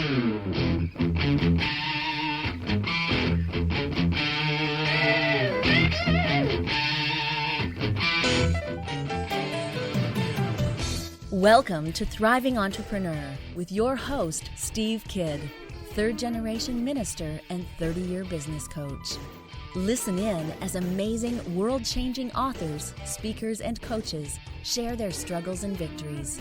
Welcome to Thriving Entrepreneur with your host, Steve Kidd, third-generation minister and 30-year business coach. Listen in as amazing, world-changing authors, speakers, and coaches share their struggles and victories.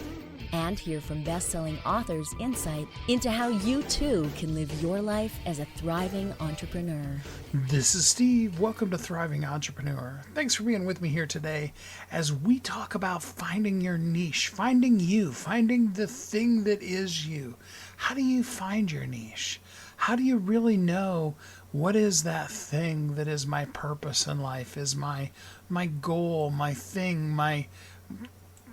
And hear from best-selling authors' insight into how you too can live your life as a thriving entrepreneur. This is Steve. Welcome to Thriving Entrepreneur. Thanks for being with me here today as we talk about finding your niche, finding you, finding the thing that is you. How do you find your niche? How do you really know what is that thing that is my purpose in life, is my goal, my thing, my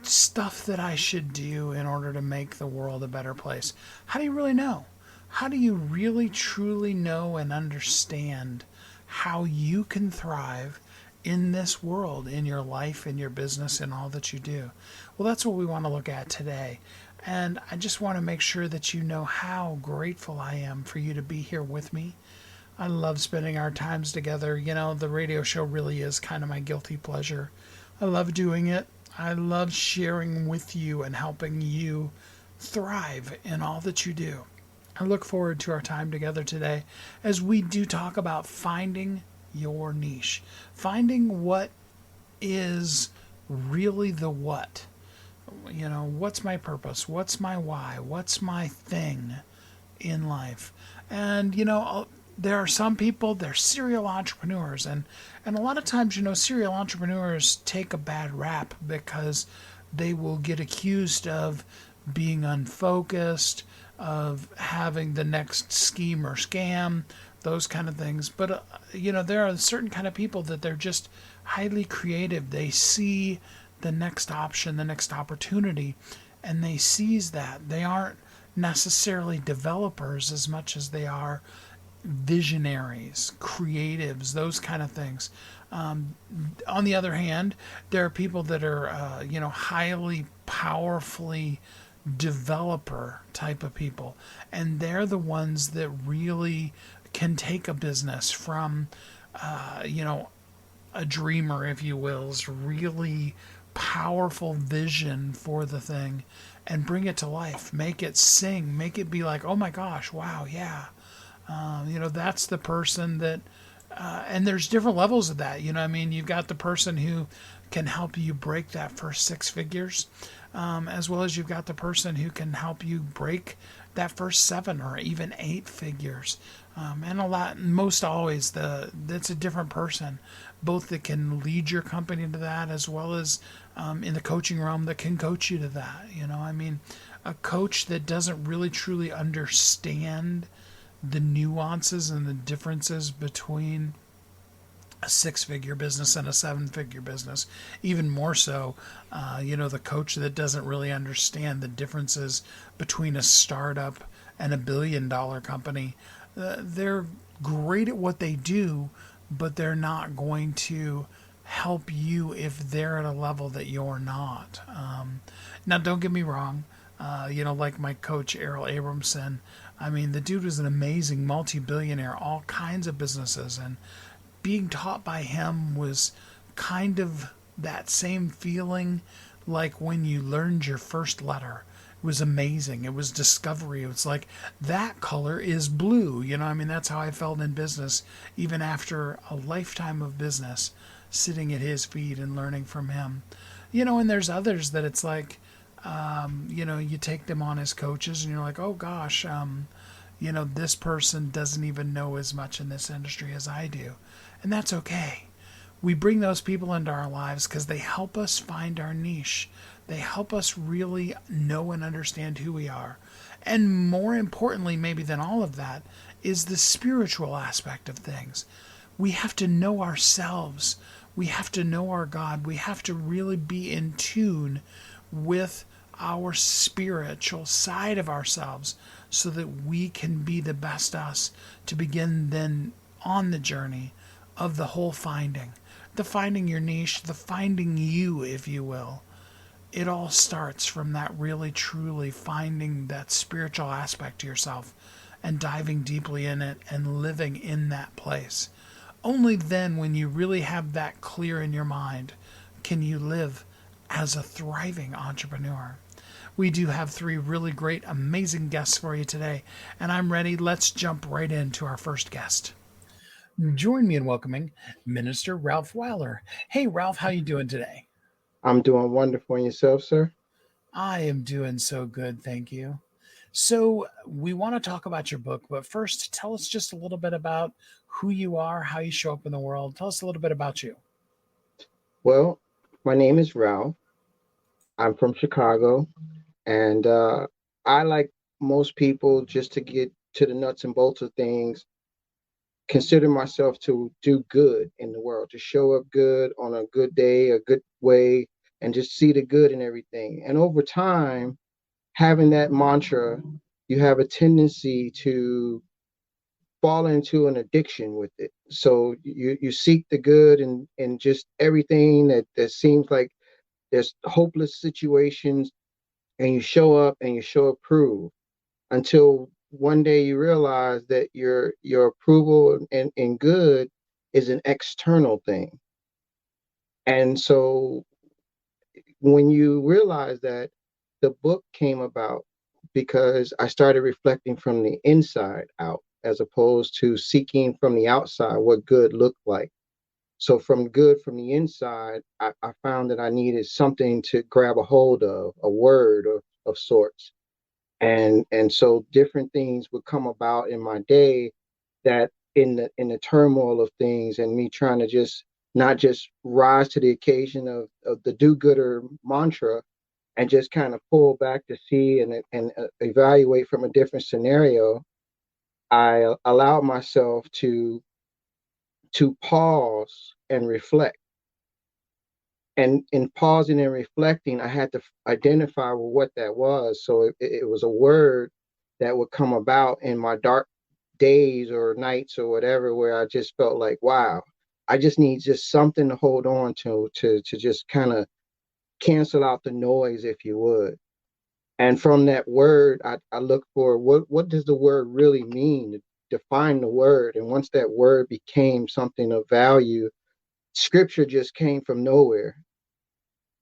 stuff that I should do in order to make the world a better place? How do you really know? How do you really truly know and understand how you can thrive in this world, in your life, in your business, in all that you do? Well, that's what we want to look at today. And I just want to make sure that you know how grateful I am for you to be here with me. I love spending our times together. You know, the radio show really is kind of my guilty pleasure. I love doing it. I love sharing with you and helping you thrive in all that you do. I look forward to our time together today as we do talk about finding your niche, finding what is really the what. You know, what's my purpose? What's my why? What's my thing in life? And, you know, there are some people, they're serial entrepreneurs, and a lot of times, you know, serial entrepreneurs take a bad rap because they will get accused of being unfocused, of having the next scheme or scam, those kind of things. But, you know, there are certain kind of people that they're just highly creative. They see the next option, the next opportunity, and they seize that. They aren't necessarily developers as much as they are visionaries, creatives, those kind of things. On the other hand, there are people that are, highly powerfully developer type of people, and they're the ones that really can take a business from, a dreamer, if you will's really powerful vision for the thing and bring it to life, make it sing, make it be like, oh my gosh, wow, yeah. That's the person that, and there's different levels of that. You know, I mean, you've got the person who can help you break that first 6 figures, as well as you've got the person who can help you break that first 7 or even 8 figures. Most always, that's a different person, both that can lead your company to that, as well as in the coaching realm that can coach you to that. You know, I mean, a coach that doesn't really truly understand the nuances and the differences between a 6-figure business and a 7-figure business, even more so, the coach that doesn't really understand the differences between a startup and a billion-dollar company. They're great at what they do, but they're not going to help you if they're at a level that you're not. Now, don't get me wrong. Like my coach, Errol Abramson, I mean, the dude was an amazing multi-billionaire, all kinds of businesses, and being taught by him was kind of that same feeling like when you learned your first letter. It was amazing. It was discovery. It was like, that color is blue. You know, I mean, that's how I felt in business, even after a lifetime of business, sitting at his feet and learning from him. You know, and there's others that it's like, you take them on as coaches and you're like, oh gosh, this person doesn't even know as much in this industry as I do. And that's okay. We bring those people into our lives because they help us find our niche. They help us really know and understand who we are. And more importantly, maybe than all of that, is the spiritual aspect of things. We have to know ourselves. We have to know our God. We have to really be in tune with our spiritual side of ourselves so that we can be the best us to begin then on the journey of the whole finding. The finding your niche, the finding you, if you will, it all starts from that really truly finding that spiritual aspect to yourself and diving deeply in it and living in that place. Only then, when you really have that clear in your mind, can you live as a thriving entrepreneur. We do have three really great, amazing guests for you today, and I'm ready. Let's jump right into our first guest. Join me in welcoming Minister Ralph Weiler. Hey, Ralph, how you doing today? I'm doing wonderful. And yourself, sir? I am doing so good, thank you. So, we want to talk about your book, but first, tell us just a little bit about who you are, how you show up in the world. Tell us a little bit about you. Well, my name is Ralph. I'm from Chicago, and I, like most people, just to get to the nuts and bolts of things, consider myself to do good in the world, to show up good on a good day, a good way, and just see the good in everything. And over time, having that mantra, you have a tendency to fall into an addiction with it. So you seek the good and just everything that seems like there's hopeless situations, and you show up and you show approve until one day you realize that your approval and good is an external thing. And so when you realize that, the book came about because I started reflecting from the inside out as opposed to seeking from the outside what good looked like. So from good from the inside, I found that I needed something to grab a hold of, a word of sorts. And so different things would come about in my day that in the turmoil of things and me trying to just not just rise to the occasion of the do-gooder mantra and just kind of pull back to see and evaluate from a different scenario. I allowed myself to pause and reflect. And in pausing and reflecting, I had to identify what that was. So it was a word that would come about in my dark days or nights or whatever, where I just felt like, wow, I just need just something to hold on to just kind of cancel out the noise, if you would. And from that word, I look for what does the word really mean? Define the word. And once that word became something of value, scripture just came from nowhere.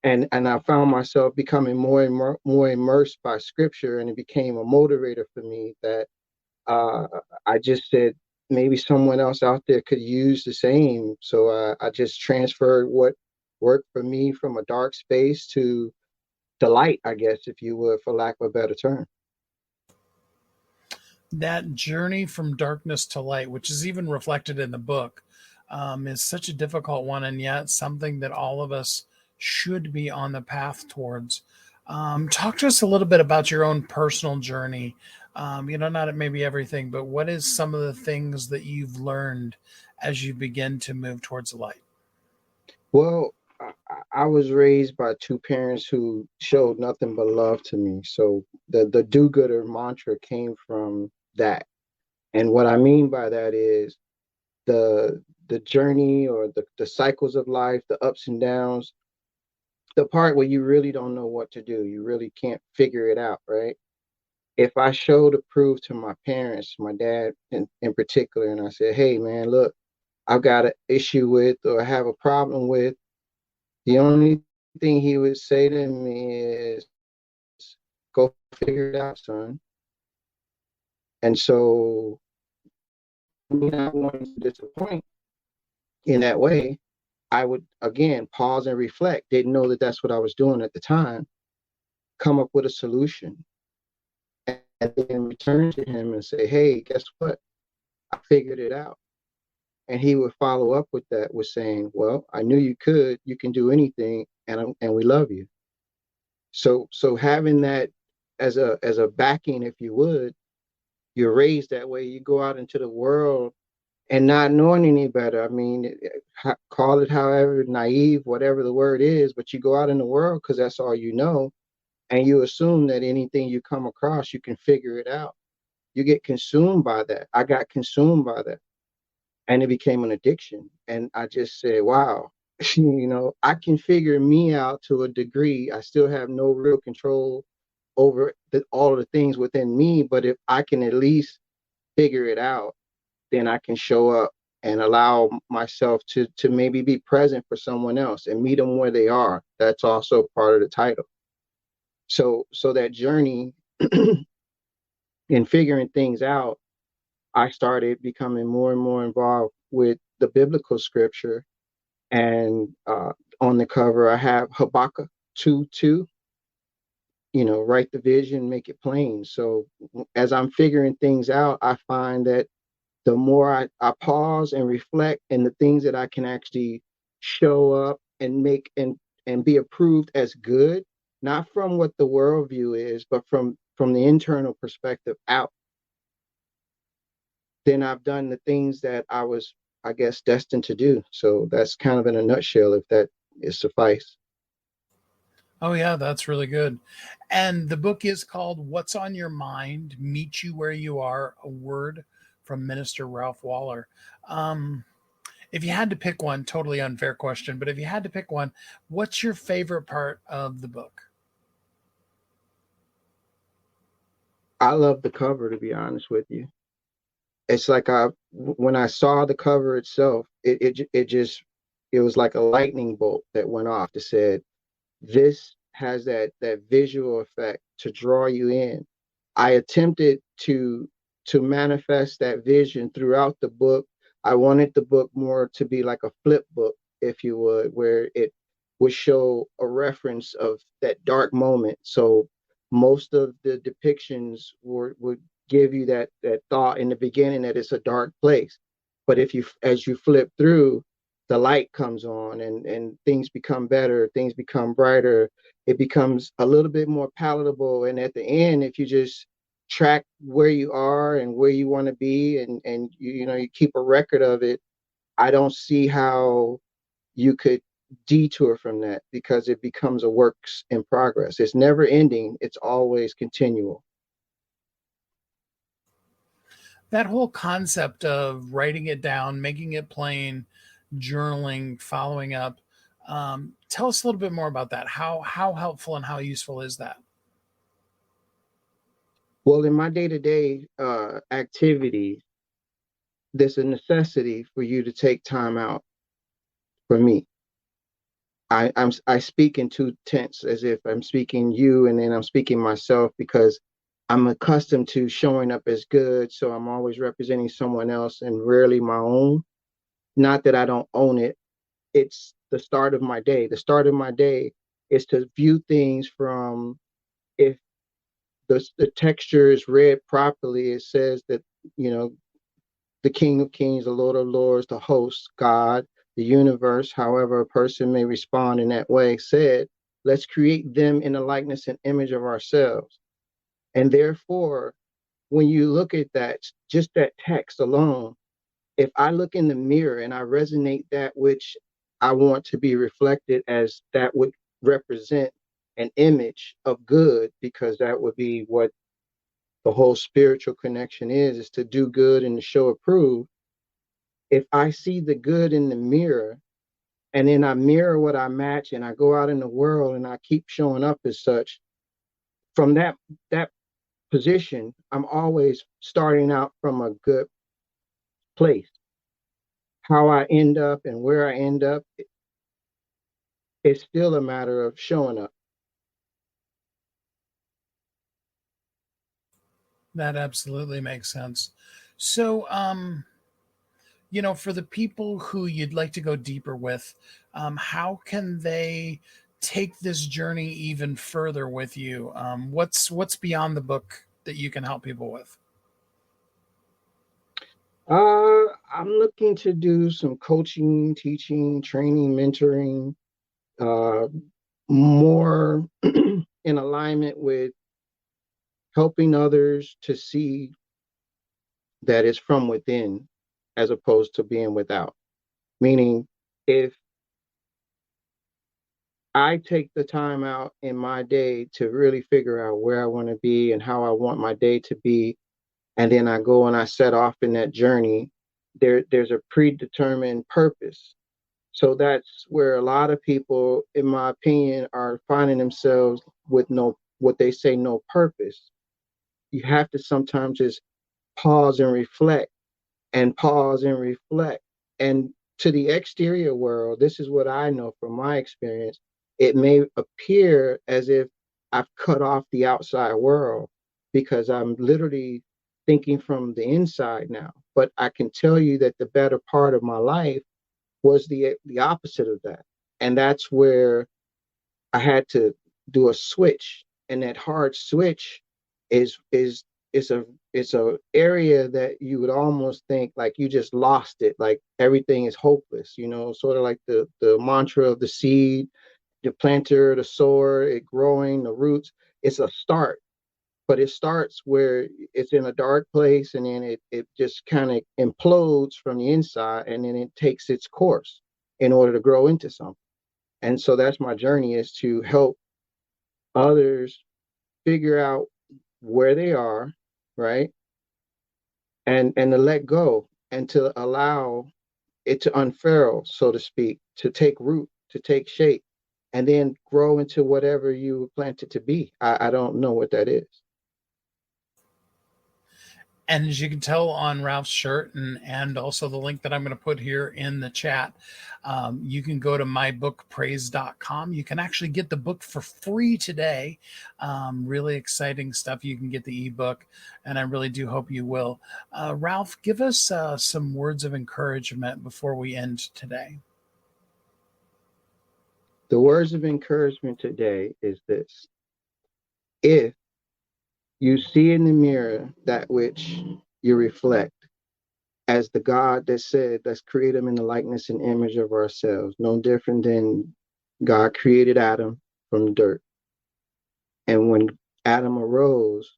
And I found myself becoming more immersed by scripture, and it became a motivator for me that uh, I just said maybe someone else out there could use the same. So I just transferred what worked for me from a dark space to the light, I guess, if you would, for lack of a better term. That journey from darkness to light, which is even reflected in the book, is such a difficult one, and yet something that all of us should be on the path towards. Talk to us a little bit about your own personal journey. Not maybe everything, but what is some of the things that you've learned as you begin to move towards the light? Well, I was raised by two parents who showed nothing but love to me. So the do-gooder mantra came from that. And what I mean by that is the journey or the cycles of life, the ups and downs, the part where you really don't know what to do. You really can't figure it out, right? If I showed a proof to my parents, my dad in particular, and I said, hey man, look, I've got an issue with or I have a problem with, the only thing he would say to me is, go figure it out, son. And so, me not wanting to disappoint in that way, I would again pause and reflect. Didn't know that that's what I was doing at the time. Come up with a solution, and then return to him and say, "Hey, guess what? I figured it out." And he would follow up with that, with saying, "Well, I knew you could. You can do anything, and we love you." So having that as a backing, if you would, you're raised that way. You go out into the world and not knowing any better. I mean, call it however naive, whatever the word is, but you go out in the world because that's all you know, and you assume that anything you come across, you can figure it out. You get consumed by that. I got consumed by that, and it became an addiction. And I just said, wow. I can figure me out to a degree. I still have no real control over all of the things within me, but if I can at least figure it out, then I can show up and allow myself to maybe be present for someone else and meet them where they are. That's also part of the title. So that journey in figuring things out, I started becoming more and more involved with the biblical scripture. And on the cover, I have Habakkuk 2:2. Write the vision, make it plain. So as I'm figuring things out, I find that the more I pause and reflect, and the things that I can actually show up and make and be approved as good, not from what the worldview is, but from the internal perspective out, then I've done the things that I was, I guess, destined to do. So that's kind of in a nutshell, if that is suffice. Oh, yeah, that's really good. And the book is called What's on Your Mind? Meet You Where You Are, a word from Minister Ralph Waller. Um, if you had to pick one, totally unfair question, but if you had to pick one, what's your favorite part of the book? I love the cover, to be honest with you. It's like when I saw the cover itself, it was like a lightning bolt that went off that said, this has that visual effect to draw you in. I attempted to manifest that vision throughout the book. I wanted the book more to be like a flip book, if you would, where it would show a reference of that dark moment. So most of the depictions would give you that thought in the beginning that it's a dark place. But as you flip through, the light comes on, and things become better, things become brighter, it becomes a little bit more palatable. And at the end, if you just track where you are and where you want to be, and you keep a record of it, I don't see how you could detour from that, because it becomes a works in progress. It's never ending, it's always continual. That whole concept of writing it down, making it plain, journaling, following up. Tell us a little bit more about that. How helpful and how useful is that? Well, in my day-to-day activities, there's a necessity for you to take time out. For me, I speak in two tense, as if I'm speaking you and then I'm speaking myself, because I'm accustomed to showing up as good, so I'm always representing someone else and rarely my own. Not that I don't own it. It's the start of my day. The start of my day is to view things from, if the texture is read properly, it says that, you know, the King of Kings, the Lord of Lords, the host, God, the universe, however a person may respond in that way, said, let's create them in the likeness and image of ourselves. And therefore, when you look at that, just that text alone, if I look in the mirror and I resonate that which I want to be reflected as that would represent an image of good, because that would be what the whole spiritual connection is to do good and to show approve. If I see the good in the mirror, and then I mirror what I match, and I go out in the world and I keep showing up as such, from that position, I'm always starting out from a good place. How I end up and where I end up, it's still a matter of showing up. That absolutely makes sense. So, for the people who you'd like to go deeper with, how can they take this journey even further with you? What's beyond the book that you can help people with? I'm looking to do some coaching, teaching, training, mentoring, uh, more in alignment with helping others to see that it's from within as opposed to being without. Meaning, if I take the time out in my day to really figure out where I want to be and how I want my day to be, and then I go and I set off in that journey, there's a predetermined purpose. So that's where a lot of people, in my opinion, are finding themselves with what they say, no purpose. You have to sometimes just pause and reflect and pause and reflect. And to the exterior world, this is what I know from my experience. It may appear as if I've cut off the outside world because I'm literally thinking from the inside now. But I can tell you that the better part of my life was the opposite of that. And that's where I had to do a switch. And that hard switch is it's a area that you would almost think like you just lost it, like everything is hopeless, sort of like the mantra of the seed, the planter, the sower, it growing, the roots. It's a start, but it starts where it's in a dark place, and then it just kind of implodes from the inside, and then it takes its course in order to grow into something. And so that's my journey, is to help others figure out where they are, right? And to let go and to allow it to unfurl, so to speak, to take root, to take shape, and then grow into whatever you plant it to be. I don't know what that is. And as you can tell on Ralph's shirt, and also the link that I'm going to put here in the chat, you can go to mybookpraise.com. You can actually get the book for free today. Really exciting stuff. You can get the ebook, and I really do hope you will. Ralph, give us some words of encouragement before we end today. The words of encouragement today is this: if you see in the mirror that which you reflect, as the God that said, let's create them in the likeness and image of ourselves, no different than God created Adam from the dirt. And when Adam arose,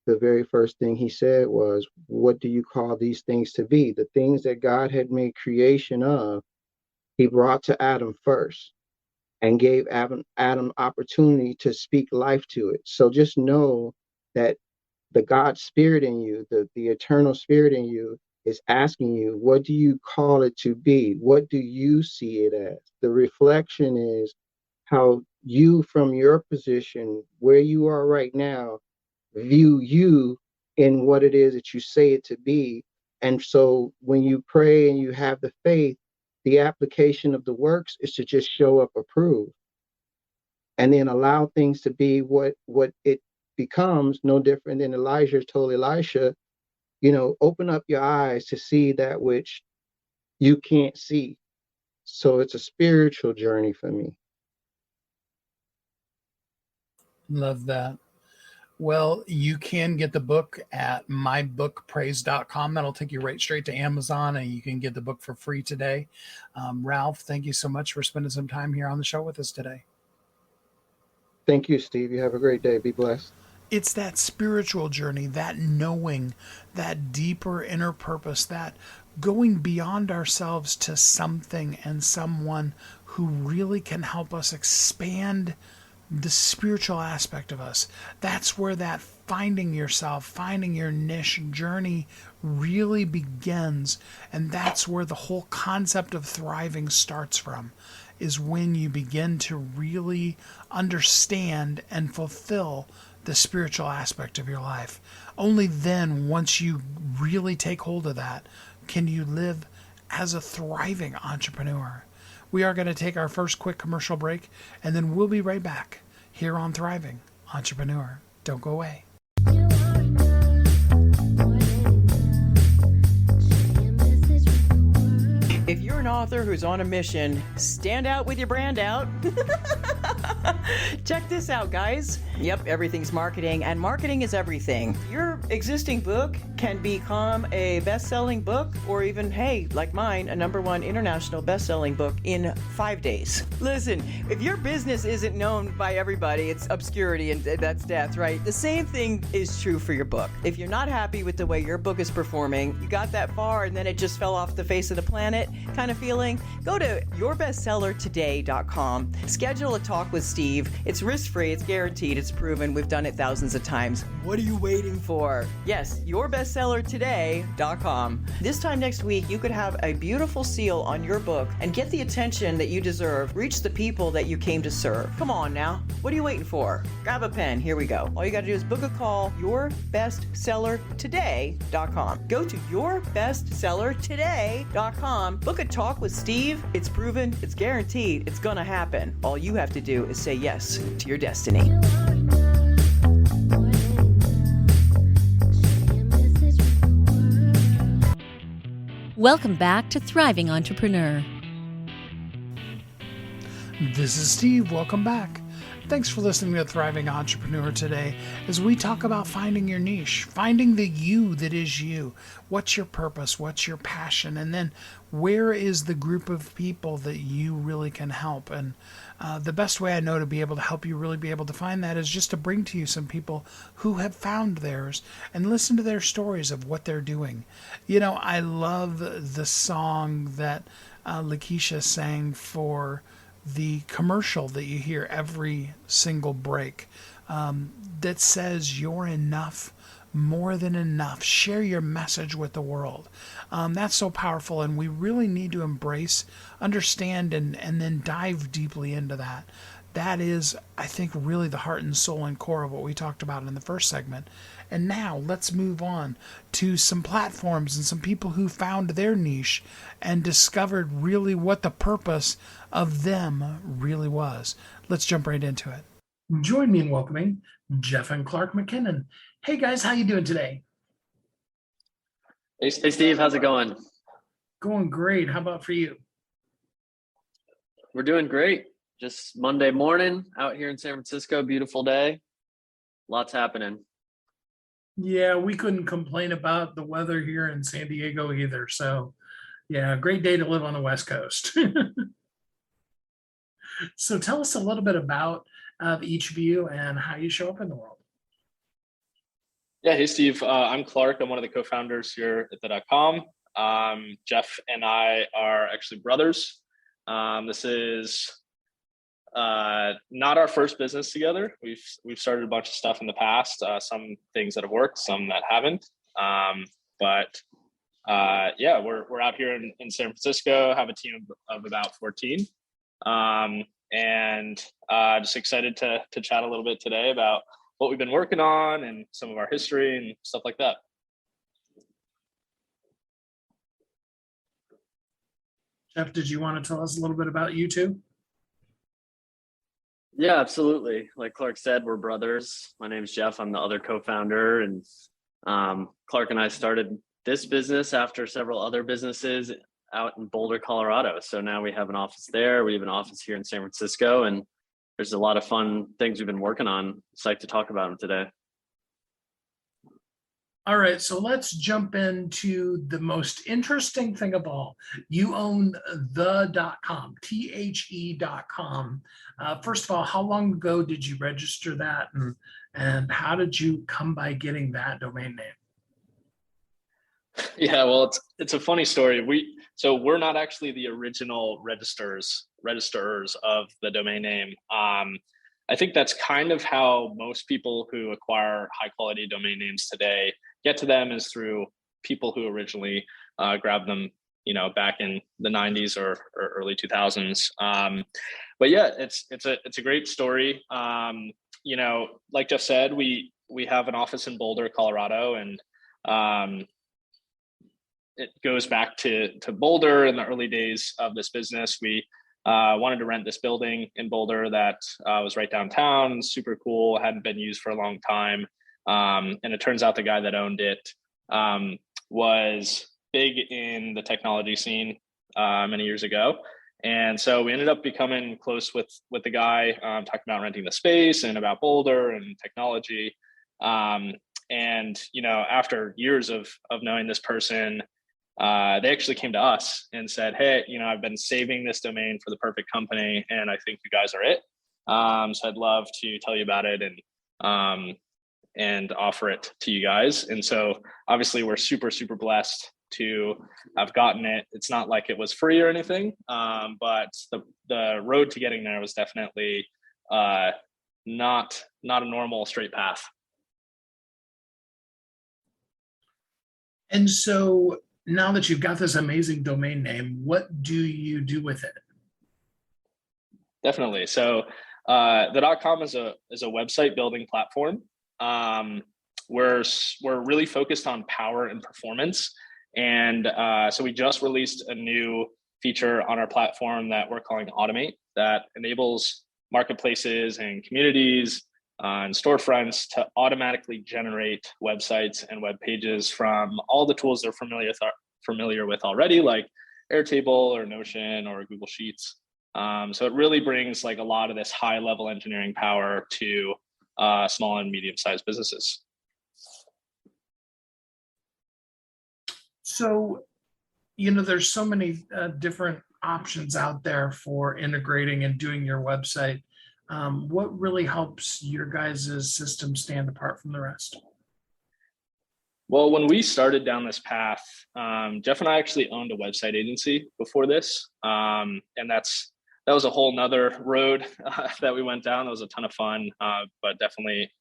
the very first thing he said was, what do you call these things to be? The things that God had made creation of, he brought to Adam first and gave Adam opportunity to speak life to it. So just know that the God spirit in you, the eternal spirit in you, is asking you, what do you call it to be? What do you see it as? The reflection is how you, from your position, where you are right now, view you in what it is that you say it to be. And so when you pray and you have the faith, the application of the works is to just show up approved, and then allow things to be what it becomes. No different than Elijah told Elisha, open up your eyes to see that which you can't see. So it's a spiritual journey for me. Love that. Well, you can get the book at mybookpraise.com. That'll take you right straight to Amazon, and you can get the book for free today. Ralph, thank you so much for spending some time here on the show with us today. Thank you, Steve. You have a great day. Be blessed. It's that spiritual journey, that knowing, that deeper inner purpose, that going beyond ourselves to something and someone who really can help us expand the spiritual aspect of us. That's where that finding yourself, finding your niche journey really begins. And that's where the whole concept of thriving starts from, is when you begin to really understand and fulfill the spiritual aspect of your life. Only then, once you really take hold of that, can you live as a thriving entrepreneur. We are going to take our first quick commercial break, and then we'll be right back here on Thriving Entrepreneur. Don't go away. If you're an author who's on a mission, stand out with your brand out. Check this out, guys. Yep, everything's marketing, and marketing is everything. Your existing book can become a best-selling book, or even, hey, like mine, a #1 international best-selling book in 5 days. Listen, if your business isn't known by everybody, it's obscurity, and that's death, right? The same thing is true for your book. If you're not happy with the way your book is performing, you got that far and then it just fell off the face of the planet, kind of feeling? Go to yourbestsellertoday.com. Schedule a talk with Steve. It's risk-free, it's guaranteed, it's proven. We've done it thousands of times. What are you waiting for? Yes, yourbestsellertoday.com. This time next week, you could have a beautiful seal on your book and get the attention that you deserve. Reach the people that you came to serve. Come on now. What are you waiting for? Grab a pen. Here we go. All you got to do is book a call. Yourbestsellertoday.com. Go to yourbestsellertoday.com. Book a talk with Steve. It's proven. It's guaranteed. It's going to happen. All you have to do is say yes to your destiny. Welcome back to Thriving Entrepreneur. This is Steve. Welcome back. Thanks for listening to Thriving Entrepreneur today as we talk about finding your niche, finding the you that is you. What's your purpose? What's your passion? And then where is the group of people that you really can help? And the best way I know to be able to help you really be able to find that is just to bring to you some people who have found theirs and listen to their stories of what they're doing. You know, I love the song that Lakeisha sang for the commercial that you hear every single break that says you're enough, more than enough. Share your message with the world. That's so powerful, and we really need to embrace, understand, and then dive deeply into that. That is, I think, really the heart and soul and core of what we talked about in the first segment. And now let's move on to some platforms and some people who found their niche and discovered really what the purpose of them really was. Let's jump right into it. Join me in welcoming Jeff and Clark McKinnon. Hey guys, how you doing today? Hey Steve, how's it going? Going great. How about for you? We're doing great. Just Monday morning out here in San Francisco, beautiful day. Lots happening. Yeah, we couldn't complain about the weather here in San Diego either. So yeah, great day to live on the West Coast. So tell us a little bit about each of you and how you show up in the world. Yeah, hey Steve, I'm Clark. I'm one of the co-founders here at the.com. Jeff and I are actually brothers. This is not our first business together. We've started a bunch of stuff in the past. Some things that have worked, some that haven't. But yeah, we're out here in San Francisco. Have a team of about 14, and just excited to chat a little bit today about what we've been working on and some of our history and stuff like that. Jeff, did you want to tell us a little bit about you two? Yeah, absolutely. Like Clark said, we're brothers. My name is Jeff. I'm the other co-founder, and Clark and I started this business after several other businesses out in Boulder, Colorado. So now we have an office there. We have an office here in San Francisco, and there's a lot of fun things we've been working on. Psyched to talk about them today. All right, so let's jump into the most interesting thing of all. You own the.com, THE.com. First of all, how long ago did you register that, and how did you come by getting that domain name? Yeah, well, it's a funny story. We're not actually the original registrars of the domain name. I think that's kind of how most people who acquire high quality domain names today get to them, is through people who originally grabbed them, back in the 90s or early 2000s. But yeah, it's a great story. Like Jeff said, we have an office in Boulder, Colorado, and it goes back to Boulder in the early days of this business. We wanted to rent this building in Boulder that was right downtown, super cool, hadn't been used for a long time. And it turns out the guy that owned it was big in the technology scene many years ago. And so we ended up becoming close with the guy, talking about renting the space and about Boulder and technology. And, after years of knowing this person, they actually came to us and said, hey, I've been saving this domain for the perfect company, and I think you guys are it. So I'd love to tell you about it and offer it to you guys. And so obviously we're super, super blessed to have gotten it. It's not like it was free or anything, but the road to getting there was definitely not a normal straight path. And so now that you've got this amazing domain name, what do you do with it? Definitely. So the .com is a website building platform. We're really focused on power and performance. And so we just released a new feature on our platform that we're calling Automate, that enables marketplaces and communities and storefronts to automatically generate websites and web pages from all the tools they're familiar with already, like Airtable or Notion or Google Sheets. So it really brings like a lot of this high level engineering power to small and medium-sized businesses. So, you know, there's so many different options out there for integrating and doing your website. What really helps your guys' system stand apart from the rest? Well, when we started down this path, Jeff and I actually owned a website agency before this. And that was a whole nother road that we went down. That was a ton of fun, but definitely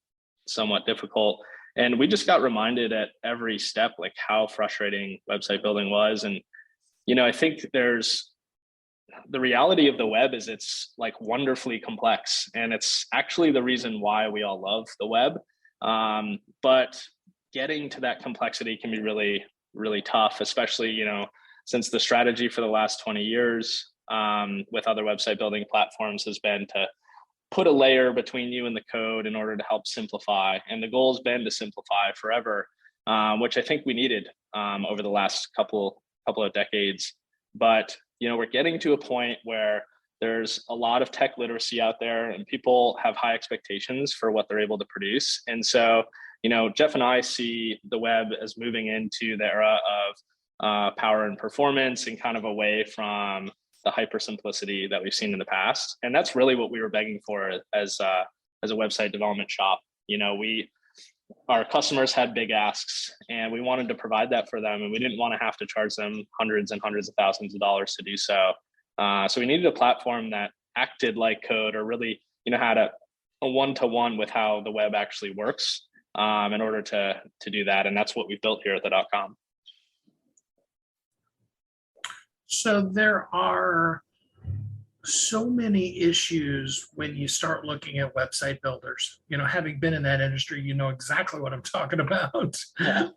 somewhat difficult. And we just got reminded at every step, like how frustrating website building was. And, you know, I think there's the reality of the web is it's like wonderfully complex, and it's actually the reason why we all love the web. But getting to that complexity can be really, really tough, especially, you know, since the strategy for the last 20 years with other website building platforms has been to put a layer between you and the code in order to help simplify. And the goal has been to simplify forever, which I think we needed over the last couple of decades. But, you know, we're getting to a point where there's a lot of tech literacy out there and people have high expectations for what they're able to produce. And so, you know, Jeff and I see the web as moving into the era of power and performance and kind of away from the hyper simplicity that we've seen in the past. And that's really what we were begging for as a website development shop. You know, our customers had big asks and we wanted to provide that for them, and we didn't want to have to charge them hundreds and hundreds of thousands of dollars to do so. So we needed a platform that acted like code, or really, you know, had a one-to-one with how the web actually works in order to do that. And that's what we built here at the .com. So there are so many issues when you start looking at website builders. You know, having been in that industry, you know exactly what I'm talking about. Yeah.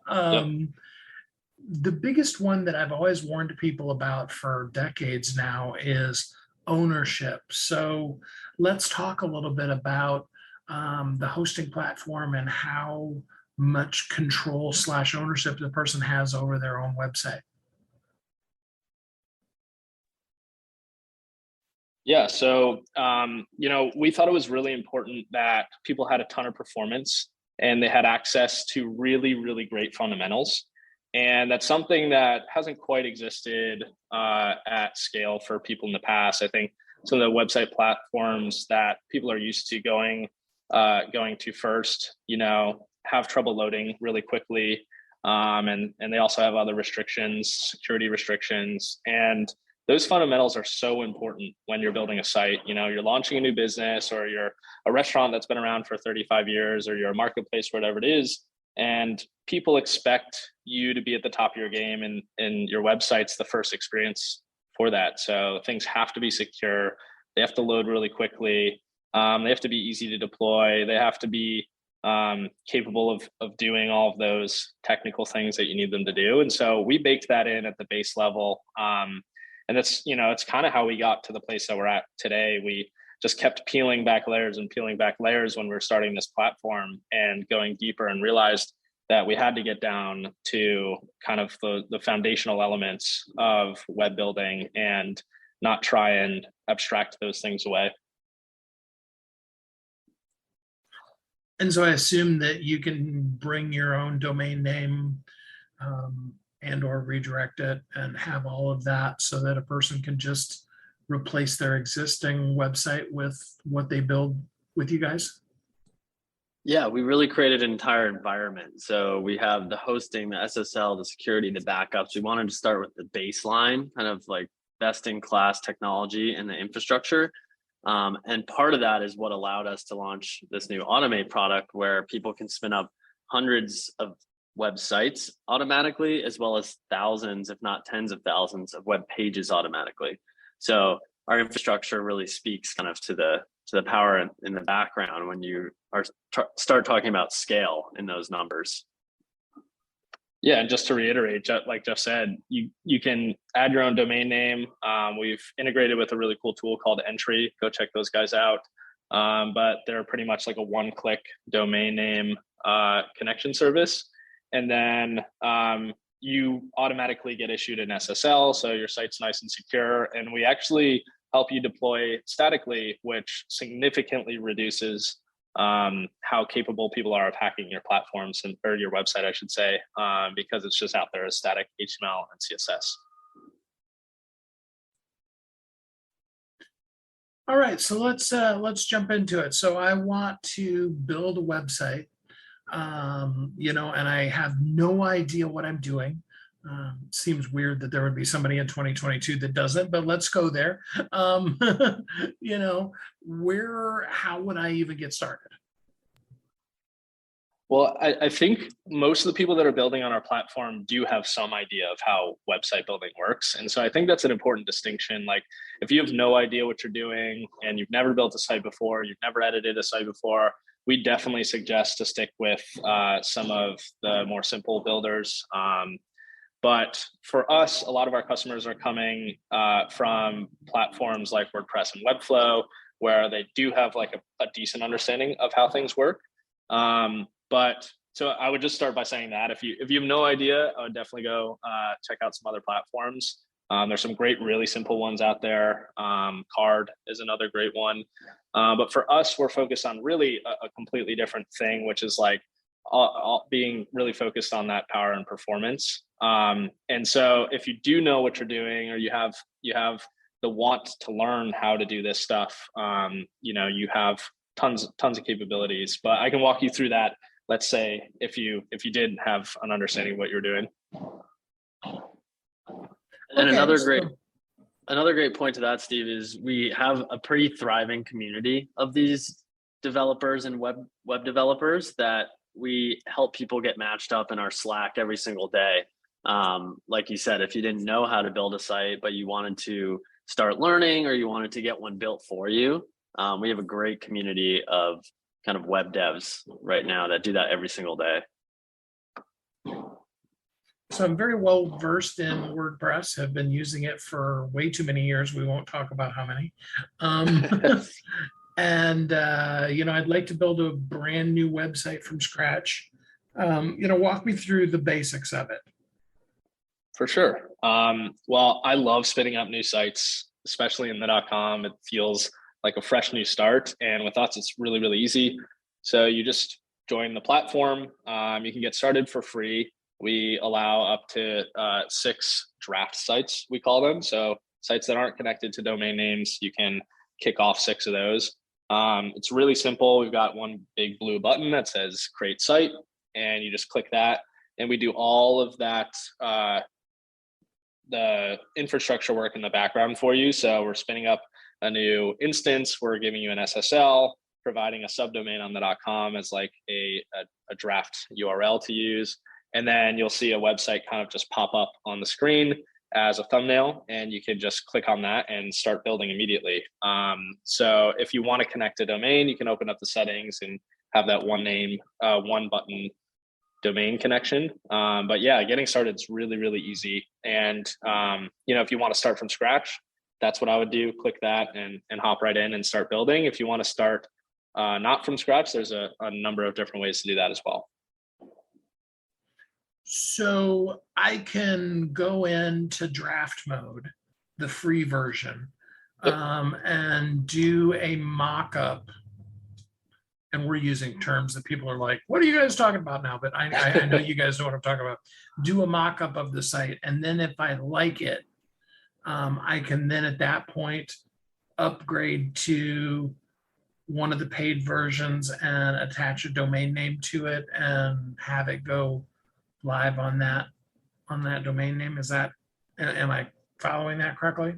The biggest one that I've always warned people about for decades now is ownership. So let's talk a little bit about the hosting platform and how much control / ownership the person has over their own website. Yeah, so, you know, we thought it was really important that people had a ton of performance and they had access to really, really great fundamentals. And that's something that hasn't quite existed at scale for people in the past. I think some of the website platforms that people are used to going to first, you know, have trouble loading really quickly. And they also have other restrictions, security restrictions. And those fundamentals are so important when you're building a site. You know, you're launching a new business, or you're a restaurant that's been around for 35 years, or you're a marketplace, whatever it is. And people expect you to be at the top of your game, and your website's the first experience for that. So things have to be secure. They have to load really quickly. They have to be easy to deploy. They have to be capable of doing all of those technical things that you need them to do. And so we baked that in at the base level. And that's, you know, it's kind of how we got to the place that we're at today. We just kept peeling back layers and peeling back layers when we were starting this platform, and going deeper, and realized that we had to get down to kind of the foundational elements of web building and not try and abstract those things away. And so I assume that you can bring your own domain name and or redirect it and have all of that, so that a person can just replace their existing website with what they build with you guys? Yeah, we really created an entire environment. So we have the hosting, the SSL, the security, the backups. We wanted to start with the baseline, kind of like best in class technology and the infrastructure. And part of that is what allowed us to launch this new Automate product where people can spin up hundreds of websites automatically, as well as thousands, if not tens of thousands of web pages automatically. So our infrastructure really speaks kind of to the power in the background when you start talking about scale in those numbers. Yeah, and just to reiterate, like Jeff said, you can add your own domain name. We've integrated with a really cool tool called Entry. Go check those guys out. But they're pretty much like a one-click domain name connection service. And then you automatically get issued an SSL, so your site's nice and secure. And we actually help you deploy statically, which significantly reduces how capable people are of hacking your platforms or your website, I should say, because it's just out there as static HTML and CSS. All right, so let's jump into it. So I want to build a website, and I have no idea what I'm doing. Seems weird that there would be somebody in 2022 that doesn't, but let's go there. How would I even get started? Well, I think most of the people that are building on our platform do have some idea of how website building works. And so I think that's an important distinction. Like if you have no idea what you're doing and you've never built a site before, you've never edited a site before, we definitely suggest to stick with some of the more simple builders. But for us, a lot of our customers are coming from platforms like WordPress and Webflow, where they do have like a decent understanding of how things work. But so I would just start by saying that if you have no idea, I would definitely go check out some other platforms. There's some great, really simple ones out there. Card is another great one. But for us, we're focused on really a completely different thing, which is like being really focused on that power and performance. And so if you do know what you're doing, or you have the want to learn how to do this stuff, you have tons of capabilities. But I can walk you through that. Let's say if you did have an understanding of what you're doing. And another great point to that, Steve, is we have a pretty thriving community of these developers and web developers that we help people get matched up in our Slack every single day. Like you said, if you didn't know how to build a site, but you wanted to start learning or you wanted to get one built for you, we have a great community of kind of web devs right now that do that every single day. So I'm very well versed in WordPress, have been using it for way too many years. We won't talk about how many. And I'd like to build a brand new website from scratch. Walk me through the basics of it. For sure. Well, I love spinning up new sites, especially in the .com. It feels like a fresh new start. And with us, it's really, really easy. So you just join the platform. You can get started for free. We allow up to 6 draft sites, we call them. So sites that aren't connected to domain names, you can kick off 6 of those. It's really simple. We've got one big blue button that says create site, and you just click that. And we do all of that, the infrastructure work in the background for you. So we're spinning up a new instance. We're giving you an SSL, providing a subdomain on the .com as like a draft URL to use. And then you'll see a website kind of just pop up on the screen as a thumbnail, and you can just click on that and start building immediately. So if you want to connect a domain, you can open up the settings and have that one name, one button domain connection. But yeah, getting started is really, really easy. And, if you want to start from scratch, that's what I would do. Click that and hop right in and start building. If you want to start not from scratch, there's a number of different ways to do that as well. So I can go into draft mode, the free version, and do a mock-up. And we're using terms that people are like, what are you guys talking about now? But I know you guys know what I'm talking about. Do a mock-up of the site. And then if I like it, I can then at that point upgrade to one of the paid versions and attach a domain name to it and have it go live on that domain name. Is that, am I following that correctly?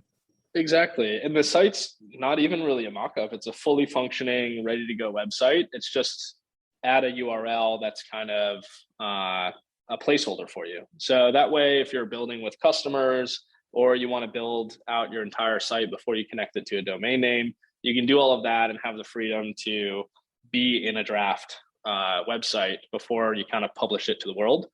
Exactly. And the site's not even really a mock-up. It's a fully functioning, ready to go website. It's just add a URL that's kind of a placeholder for you. So that way, if you're building with customers or you want to build out your entire site before you connect it to a domain name, you can do all of that and have the freedom to be in a draft website before you kind of publish it to the world.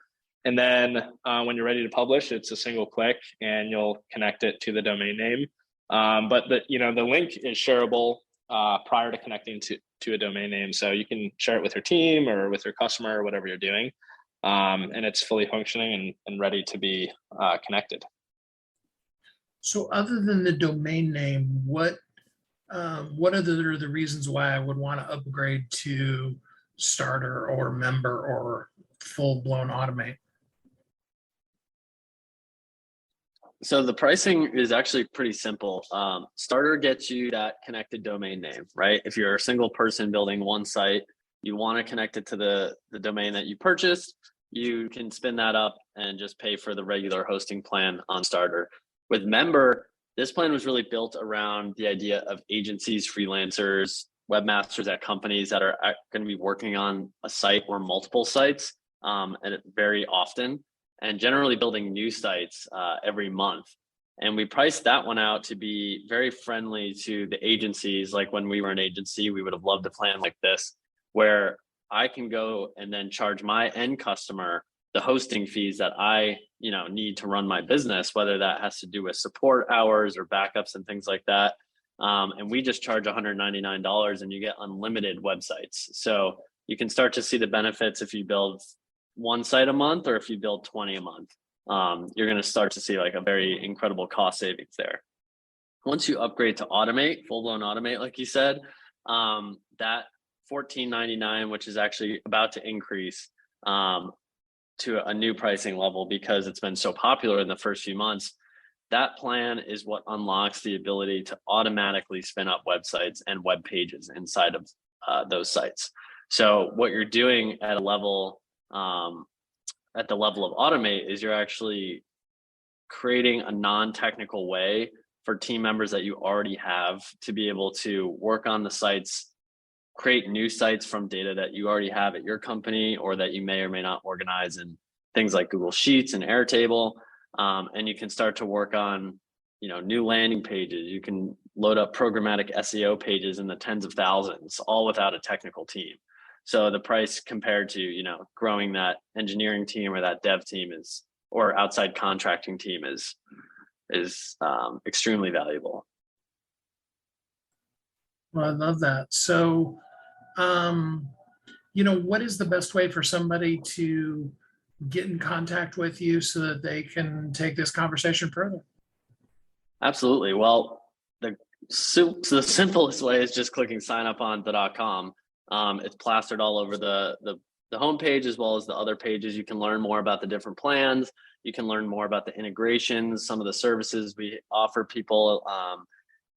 And then when you're ready to publish, it's a single click and you'll connect it to the domain name. But the link is shareable prior to connecting to a domain name. So you can share it with your team or with your customer or whatever you're doing. And it's fully functioning and ready to be connected. So other than the domain name, what are the reasons why I would want to upgrade to Starter or Member or full-blown Automate? So the pricing is actually pretty simple. Starter gets you that connected domain name, right? If you're a single person building one site, you want to connect it to the domain that you purchased, you can spin that up and just pay for the regular hosting plan on Starter. With Member, this plan was really built around the idea of agencies, freelancers, webmasters at companies that are going to be working on a site or multiple sites and very often, and generally building new sites every month. And we priced that one out to be very friendly to the agencies. Like when we were an agency, we would have loved a plan like this, where I can go and then charge my end customer the hosting fees that I need to run my business, whether that has to do with support hours or backups and things like that. And we just charge $199 and you get unlimited websites. So you can start to see the benefits if you build one site a month or if you build 20 a month. You're going to start to see like a very incredible cost savings there. Once you upgrade to Automate, full-blown Automate, like you said, that $14.99, which is actually about to increase to a new pricing level because it's been so popular in the first few months. That plan is what unlocks the ability to automatically spin up websites and web pages inside of those sites. So what you're doing at a level, at the level of Automate, is you're actually creating a non-technical way for team members that you already have to be able to work on the sites, create new sites from data that you already have at your company or that you may or may not organize in things like Google Sheets and Airtable. And you can start to work on, new landing pages. You can load up programmatic SEO pages in the tens of thousands, all without a technical team. So the price compared to, growing that engineering team or that dev team or outside contracting team is extremely valuable. Well, I love that. So, what is the best way for somebody to get in contact with you so that they can take this conversation further? Absolutely. Well, the simplest way is just clicking signuponto.com. It's plastered all over the homepage as well as the other pages. You can learn more about the different plans. You can learn more about the integrations, some of the services we offer people,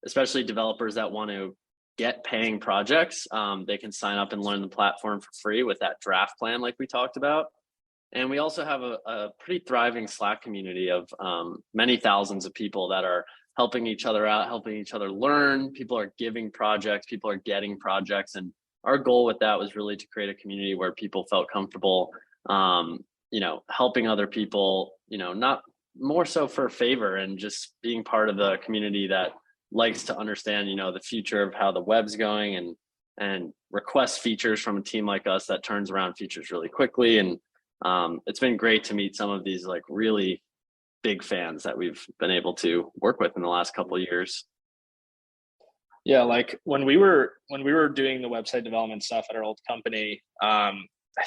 especially developers that want to get paying projects. They can sign up and learn the platform for free with that draft plan like we talked about. And we also have a pretty thriving Slack community of many thousands of people that are helping each other out, helping each other learn. People are giving projects, people are getting projects. And our goal with that was really to create a community where people felt comfortable, helping other people, not more so for favor and just being part of the community that likes to understand, the future of how the web's going and request features from a team like us that turns around features really quickly. And it's been great to meet some of these like really big fans that we've been able to work with in the last couple of years. Yeah, like when we were doing the website development stuff at our old company, I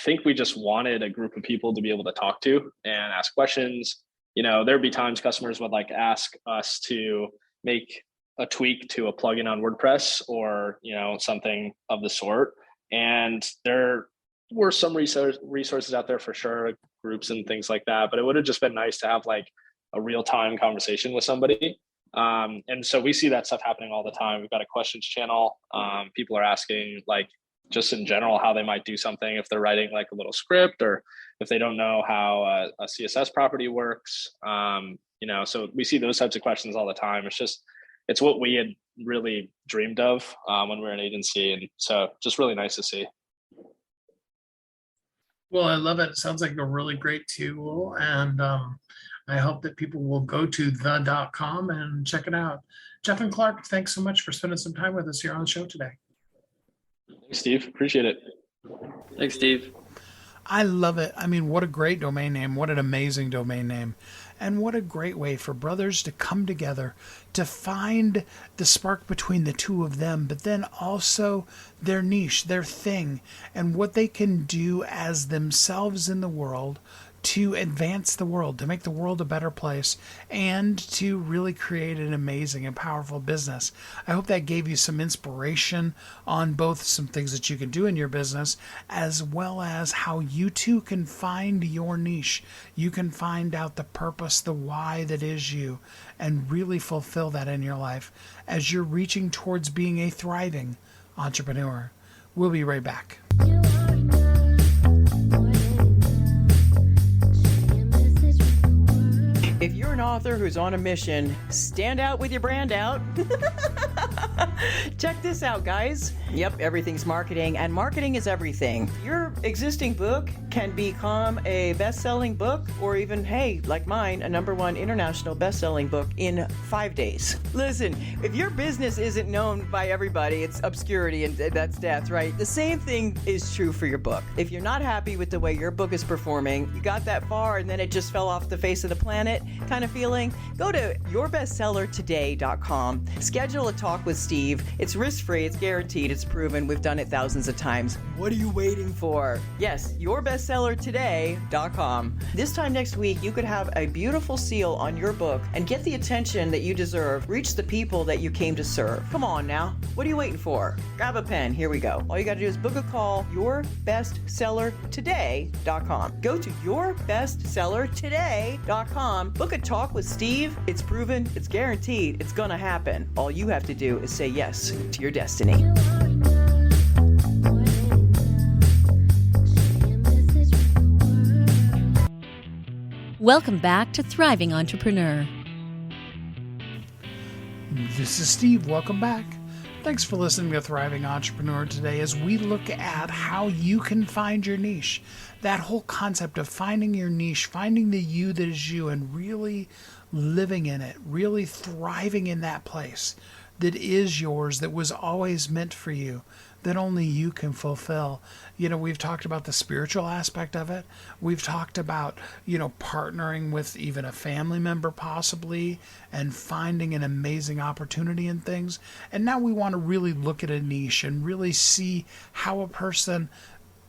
think we just wanted a group of people to be able to talk to and ask questions. There'd be times customers would ask us to make a tweak to a plugin on WordPress or, something of the sort. And there were some resources out there for sure, groups and things like that, but it would have just been nice to have a real-time conversation with somebody. And so we see that stuff happening all the time. We've got a questions channel. People are asking, like, just in general, how they might do something if they're writing like a little script, or if they don't know how a CSS property works. So we see those types of questions all the time. It's what we had really dreamed of when we were an agency. And so just really nice to see. Well, I love it. It sounds like a really great tool. And I hope that people will go to the.com and check it out. Jeff and Clark, thanks so much for spending some time with us here on the show today. Thanks, Steve. Appreciate it. Thanks, Steve. I love it. I mean, what a great domain name. What an amazing domain name. And what a great way for brothers to come together to find the spark between the two of them, but then also their niche, their thing, and what they can do as themselves in the world to advance the world, to make the world a better place, and to really create an amazing and powerful business. I hope that gave you some inspiration on both some things that you can do in your business, as well as how you too can find your niche. You can find out the purpose, the why that is you, and really fulfill that in your life as you're reaching towards being a thriving entrepreneur. We'll be right back. If you're an author who's on a mission, stand out with your brand out. Check this out, guys. Yep, everything's marketing, and marketing is everything. Your existing book can become a best-selling book, or even, hey, like mine, a #1 international best-selling book in 5 days. Listen, if your business isn't known by everybody, it's obscurity, and that's death, right? The same thing is true for your book. If you're not happy with the way your book is performing, you got that far and then it just fell off the face of the planet kind of feeling, go to yourbestsellertoday.com. Schedule a talk with Steve. It's risk-free, it's guaranteed, it's proven. We've done it thousands of times. What are you waiting for? Yes, yourbestsellertoday.com. This time next week, you could have a beautiful seal on your book and get the attention that you deserve. Reach the people that you came to serve. Come on now. What are you waiting for? Grab a pen. Here we go. All you got to do is book a call. Yourbestsellertoday.com. Go to yourbestsellertoday.com. Book a talk with Steve. It's proven. It's guaranteed. It's going to happen. All you have to do is say yes to your destiny. Welcome back to Thriving Entrepreneur. This is Steve. Welcome back. Thanks for listening to Thriving Entrepreneur today as we look at how you can find your niche. That whole concept of finding your niche, finding the you that is you, and really living in it, really thriving in that place that is yours, that was always meant for you, that only you can fulfill. We've talked about the spiritual aspect of it. We've talked about, partnering with even a family member possibly and finding an amazing opportunity in things. And now we want to really look at a niche and really see how a person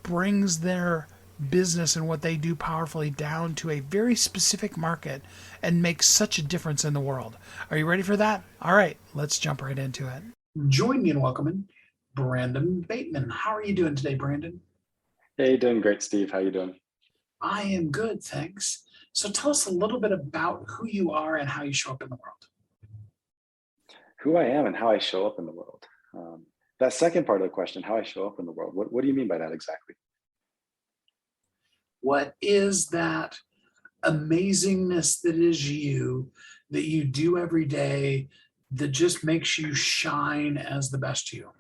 brings their business and what they do powerfully down to a very specific market and makes such a difference in the world. Are you ready for that? All right, let's jump right into it. Join me in welcoming Brandon Bateman. How are you doing today, Brandon? Hey, doing great, Steve. How you doing? I am good, thanks. So tell us a little bit about who you are and how you show up in the world. Who I am and how I show up in the world. That second part of the question, how I show up in the world, what do you mean by that exactly? What is that amazingness that is you, that you do every day, that just makes you shine as the best you?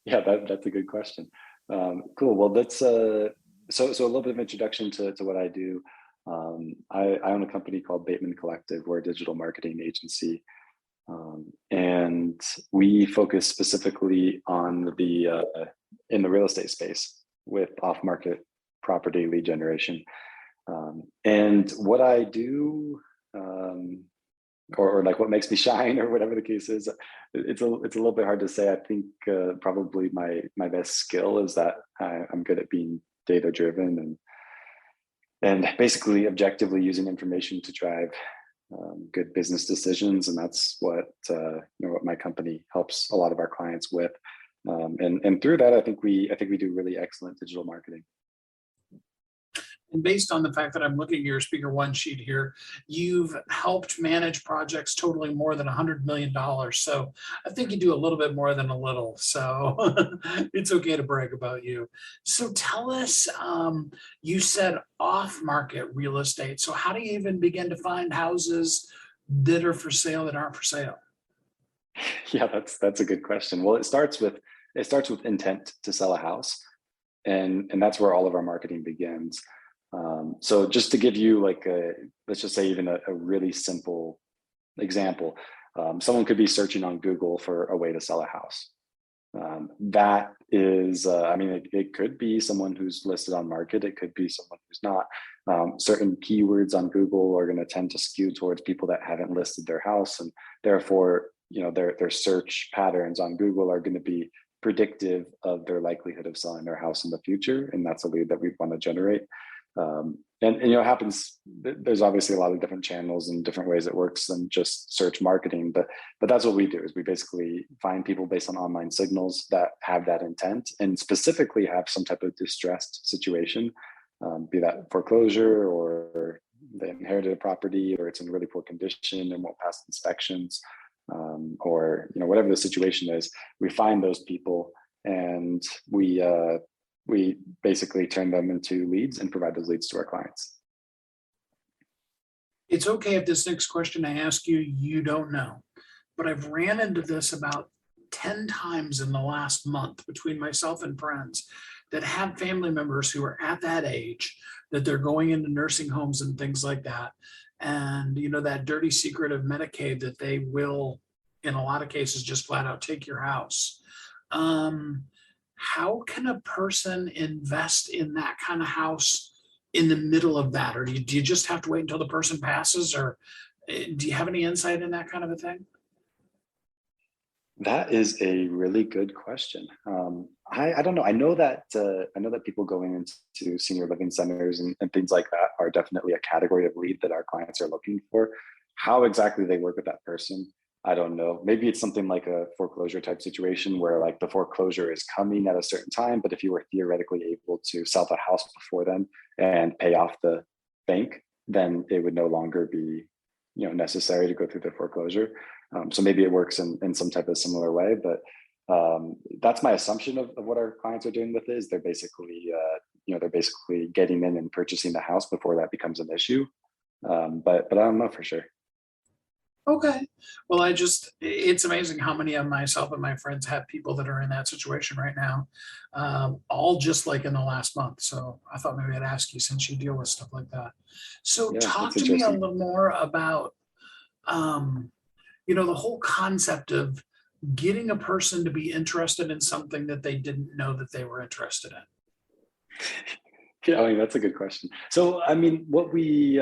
Yeah, that's a good question. Cool. Well, that's so a little bit of introduction to what I do. I own a company called Bateman Collective. We're a digital marketing agency, and we focus specifically on in the real estate space with off-market property lead generation. And what I do, or like what makes me shine, or whatever the case is, it's a little bit hard to say. I think probably my best skill is that I'm good at being data driven and basically objectively using information to drive good business decisions, and that's what what my company helps a lot of our clients with. And through that, I think we do really excellent digital marketing. And based on the fact that I'm looking at your speaker one sheet here, you've helped manage projects totaling more than $100 million. So I think you do a little bit more than a little. So it's okay to brag about you. So tell us, you said off-market real estate. So how do you even begin to find houses that are for sale that aren't for sale? Yeah, that's a good question. Well, it starts with intent to sell a house, and that's where all of our marketing begins. So just to give you like let's just say even a really simple example, someone could be searching on Google for a way to sell a house. That is, I mean, it could be someone who's listed on market. It could be someone who's not. Certain keywords on Google are going to tend to skew towards people that haven't listed their house, and therefore, their search patterns on Google are going to be predictive of their likelihood of selling their house in the future, and that's a lead that we want to generate. And it happens. There's obviously a lot of different channels and different ways it works than just search marketing, but that's what we do. Is we basically find people based on online signals that have that intent and specifically have some type of distressed situation, be that foreclosure or they inherited a property or it's in really poor condition and won't pass inspections, or whatever the situation is. We find those people and we basically turn them into leads and provide those leads to our clients. It's okay if this next question I ask you, you don't know, but I've ran into this about 10 times in the last month between myself and friends that have family members who are at that age that they're going into nursing homes and things like that. And that dirty secret of Medicaid that they will, in a lot of cases, just flat out take your house. How can a person invest in that kind of house in the middle of that? Or do you just have to wait until the person passes? Or do you have any insight in that kind of a thing? That is a really good question. I don't know. I know that people going into senior living centers and things like that are definitely a category of lead that our clients are looking for. How exactly they work with that person, I don't know. Maybe it's something like a foreclosure type situation where like the foreclosure is coming at a certain time, but if you were theoretically able to sell the house before then and pay off the bank, then it would no longer be necessary to go through the foreclosure. So maybe it works in some type of similar way, but that's my assumption of what our clients are doing with it. Is they're basically getting in and purchasing the house before that becomes an issue. But I don't know for sure. Okay. Well, it's amazing how many of myself and my friends have people that are in that situation right now, all just like in the last month. So I thought maybe I'd ask you since you deal with stuff like that. So talk to me a little more about, the whole concept of getting a person to be interested in something that they didn't know that they were interested in. Yeah, I mean, that's a good question. So, I mean, what we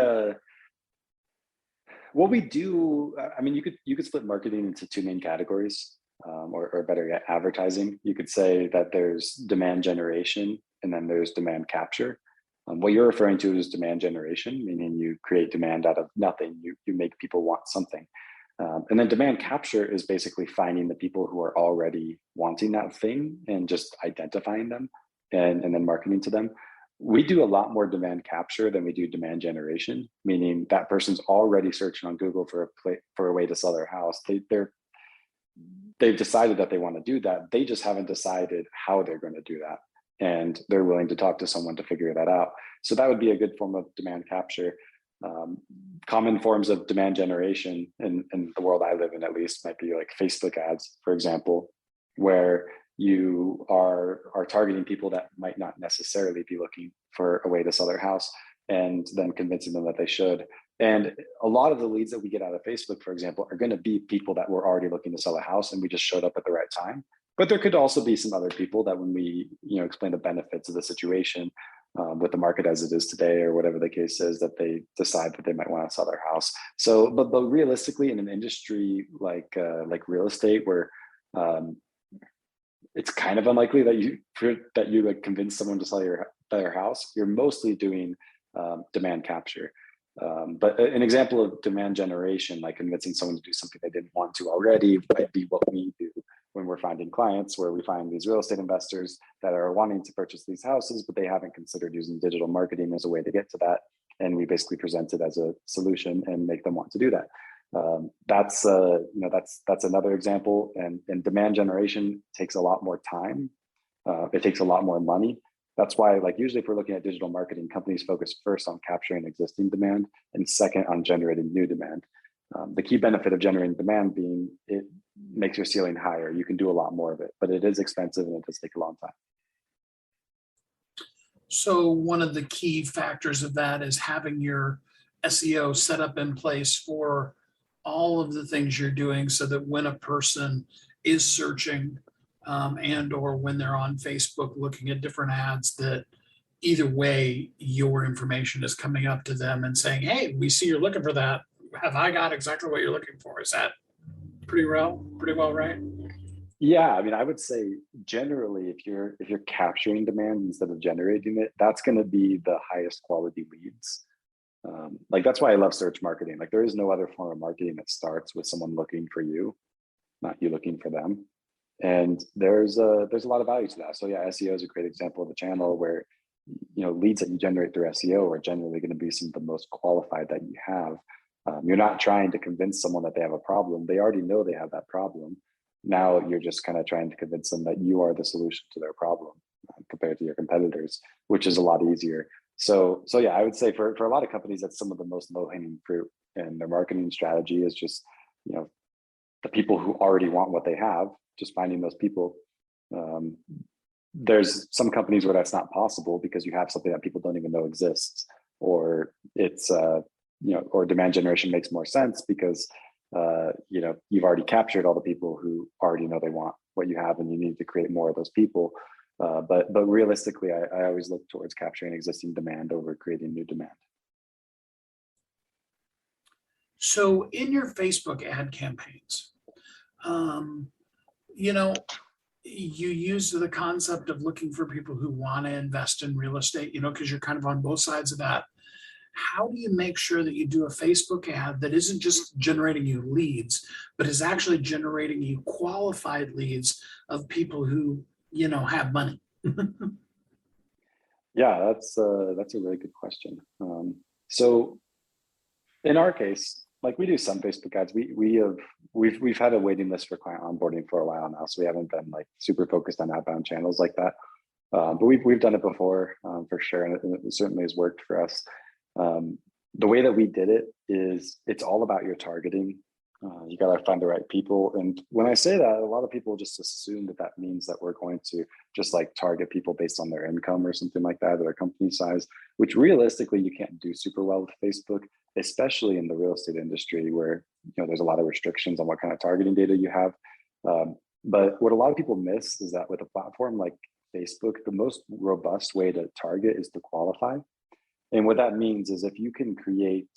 do, I mean, you could split marketing into two main categories, or better yet, advertising. You could say that there's demand generation and then there's demand capture. What you're referring to is demand generation, meaning you create demand out of nothing. You make people want something. And then demand capture is basically finding the people who are already wanting that thing and just identifying them and then marketing to them. We do a lot more demand capture than we do demand generation, meaning that person's already searching on Google for a way to sell their house. They've decided that they want to do that. They just haven't decided how they're going to do that. And they're willing to talk to someone to figure that out. So that would be a good form of demand capture. Common forms of demand generation in the world I live in, at least, might be like Facebook ads, for example, where you are targeting people that might not necessarily be looking for a way to sell their house and then convincing them that they should. And a lot of the leads that we get out of Facebook, for example, are going to be people that were already looking to sell a house and we just showed up at the right time. But there could also be some other people that when we explain the benefits of the situation with the market as it is today, or whatever the case is, that they decide that they might want to sell their house. So, but realistically, in an industry like real estate, where it's kind of unlikely that you like convince someone to sell their house, you're mostly doing demand capture. But an example of demand generation, like convincing someone to do something they didn't want to already, might be what we do, when we're finding clients, where we find these real estate investors that are wanting to purchase these houses, but they haven't considered using digital marketing as a way to get to that. And we basically present it as a solution and make them want to do that. That's another example. And demand generation takes a lot more time. It takes a lot more money. That's why, like, usually if we're looking at digital marketing, companies focus first on capturing existing demand and second on generating new demand. The key benefit of generating demand being it makes your ceiling higher. You can do a lot more of it, but it is expensive and it does take a long time. So one of the key factors of that is having your SEO set up in place for all of the things you're doing, so that when a person is searching and or when they're on Facebook looking at different ads, that either way your information is coming up to them and saying, hey, we see you're looking for that. Have I got exactly what you're looking for? Is that pretty well right? Yeah, I mean, I would say generally, if you're capturing demand instead of generating it, that's going to be the highest quality leads. Like, that's why I love search marketing. Like, there is no other form of marketing that starts with someone looking for you, not you looking for them. And there's a lot of value to that. So yeah, SEO is a great example of a channel where, you know, leads that you generate through SEO are generally going to be some of the most qualified that you have. You're not trying to convince someone that they have a problem. They already know they have that problem. Now you're just kind of trying to convince them that you are the solution to their problem compared to your competitors, which is a lot easier. So yeah, I would say for a lot of companies, that's some of the most low-hanging fruit, and their marketing strategy is just, you know, the people who already want what they have, just finding those people. There's some companies where that's not possible because you have something that people don't even know exists, or it's or demand generation makes more sense because you've already captured all the people who already know they want what you have, and you need to create more of those people. But realistically, I always look towards capturing existing demand over creating new demand. So in your Facebook ad campaigns, you use the concept of looking for people who want to invest in real estate, because you're kind of on both sides of that. How do you make sure that you do a Facebook ad that isn't just generating you leads, but is actually generating you qualified leads of people who, have money? Yeah, that's a really good question. So in our case, like, we do some Facebook ads. We've had a waiting list for client onboarding for a while now, so we haven't been like super focused on outbound channels like that. But we've done it before for sure, and it certainly has worked for us. The way that we did it is it's all about your targeting. You got to find the right people. And when I say that, a lot of people just assume that means that we're going to just like target people based on their income or something like that, or their company size, which realistically you can't do super well with Facebook, especially in the real estate industry where, there's a lot of restrictions on what kind of targeting data you have. But what a lot of people miss is that with a platform like Facebook, the most robust way to target is to qualify. And what that means is if you can create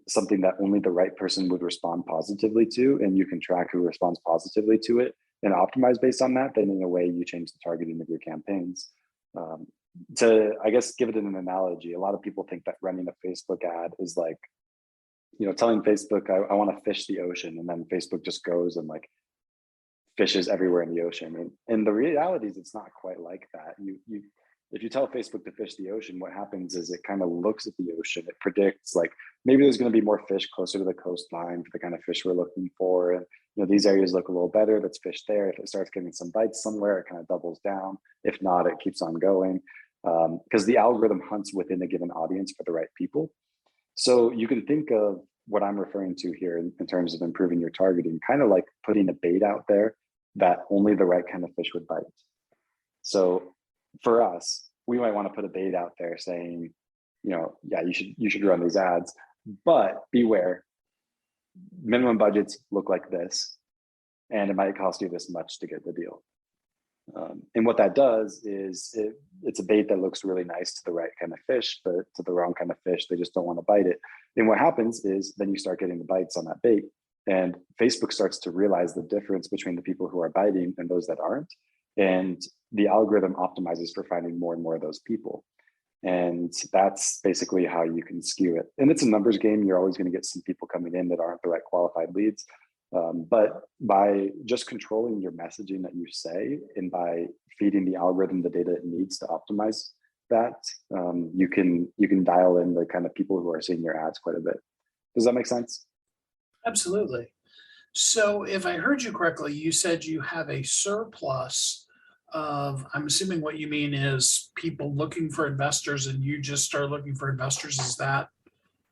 something that only the right person would respond positively to, and you can track who responds positively to it and optimize based on that, then in a way you change the targeting of your campaigns. To, I guess, give it an analogy, a lot of people think that running a Facebook ad is like, telling Facebook, I want to fish the ocean, and then Facebook just goes and like fishes everywhere in the ocean. And the reality is it's not quite like that. If you tell Facebook to fish the ocean, what happens is it kind of looks at the ocean. It predicts like maybe there's going to be more fish closer to the coastline for the kind of fish we're looking for. And these areas look a little better. Let's fish there. If it starts getting some bites somewhere, it kind of doubles down. If not, it keeps on going because the algorithm hunts within a given audience for the right people. So you can think of what I'm referring to here in terms of improving your targeting, kind of like putting a bait out there that only the right kind of fish would bite. So for us, we might want to put a bait out there saying, yeah, you should run these ads, but beware, minimum budgets look like this, and it might cost you this much to get the deal. And what that does is it's a bait that looks really nice to the right kind of fish, but to the wrong kind of fish, they just don't want to bite it. And what happens is then you start getting the bites on that bait, and Facebook starts to realize the difference between the people who are biting and those that aren't. And the algorithm optimizes for finding more and more of those people. And that's basically how you can skew it. And it's a numbers game. You're always going to get some people coming in that aren't the right qualified leads. But by just controlling your messaging that you say, and by feeding the algorithm the data it needs to optimize that, you can dial in the kind of people who are seeing your ads quite a bit. Does that make sense? Absolutely. So if I heard you correctly, you said you have a surplus of, I'm assuming what you mean is people looking for investors and you just start looking for investors. Is that